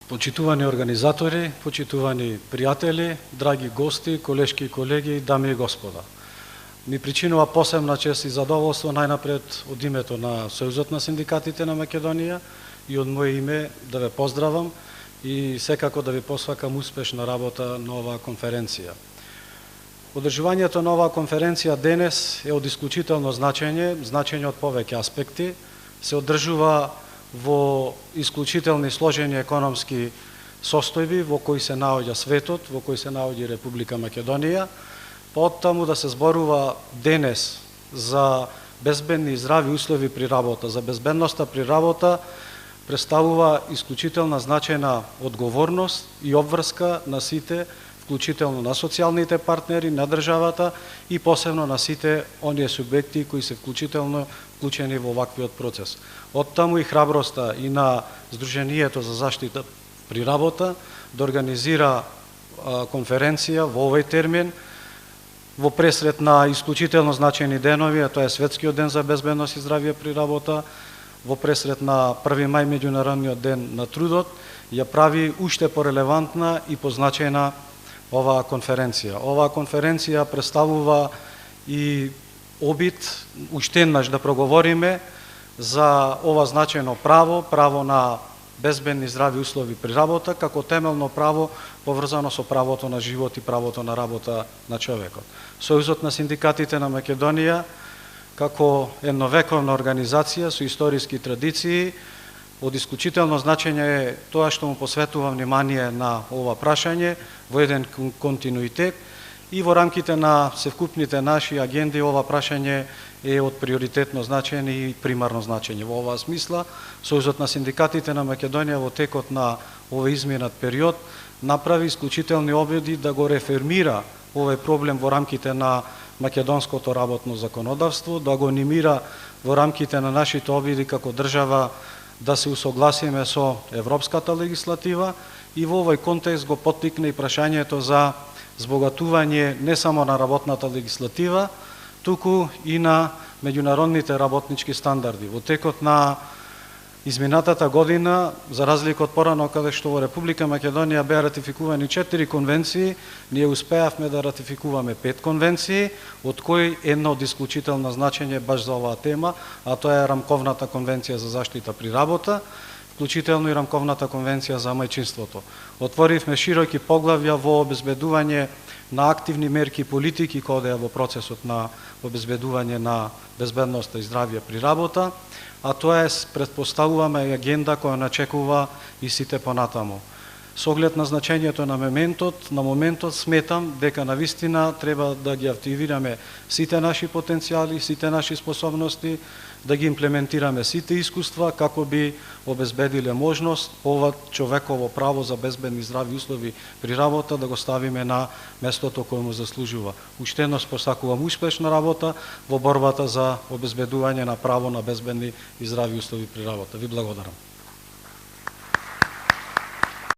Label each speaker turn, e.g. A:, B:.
A: Почитувани организатори, почитувани пријатели, драги гости, колешки и колеги, дами и господа. Ми причинува посебна чест и задоволство најнапред од името на Сојузот на синдикатите на Македонија и од моје име да ве поздравам и секако да ви посакам успешна работа на оваа конференција. Одржувањето на оваа конференција денес е од исклучително значење од повеќе аспекти, се одржува во исклучителни сложени економски состојби во кои се наоѓа светот, во кои се наоѓа Република Македонија, поттаму да се зборува денес за безбедни и здрави услови при работа, за безбедноста при работа, представува исклучителна значајна одговорност и обврска на сите, вклучително на социјалните партнери, на државата и посебно на сите оние субјекти кои се вклучени во оваквиот процес. Оттаму и храброста и на Сдруженијето за заштита при работа да организира конференција во овој термин, во пресред на исклучително значајни денови, а тоа е Светскиот ден за безбедност и здравје при работа, во пресред на 1 мај меѓународниот ден на трудот, ја прави уште порелевантна и позначајна оваа конференција. Оваа конференција представува и обид уште еднаш да проговориме за ова значајно право на безбедни и здрави услови при работа, како темелно право поврзано со правото на живот и правото на работа на човекот. Сојузот на синдикатите на Македонија, како едновековна организација со историски традиции, од исклучително значење е тоа што му посветува внимание на ова прашање во еден континуитет и во рамките на севкупните наши агенди ова прашање е од приоритетно значење и примарно значење. Во оваа смисла, Сојузот на синдикатите на Македонија во текот на овој изминат период направи исклучителни обиди да го рефермира овој проблем во рамките на македонското работно законодавство, да го анимира во рамките на нашите обиди како држава да се усогласиме со европската легислатива и во овој контекст го поттикна и прашањето за збогатување не само на работната легислатива, туку и на меѓународните работнички стандарди. Во текот на изминатата година, за разлика од порано каде што во Република Македонија беа ратификувани 4 конвенции, ние успеавме да ратификуваме 5 конвенции, од кои една од исклучително значење баш за оваа тема, а тоа е Рамковната конвенција за заштита при работа, вклучително и Рамковната конвенција за мајчинството. Отворивме широки поглавја во обезбедување на активни мерки и политики кои одеа во процесот на обезбедување на безбедноста и здравје при работа, а тоа е, претпоставуваме, агенда која начекува и сите понатаму. Со оглед на значењето на моментот сметам дека навистина треба да ги активираме сите наши потенцијали, сите наши способности, да ги имплементираме сите искуства како би обезбедиле можност ова човеково право за безбедни и здрави услови при работа да го ставиме на местото кое му заслужува. Уште еднаш посакувам успешна работа во борбата за обезбедување на право на безбедни и здрави услови при работа. Ви благодарам.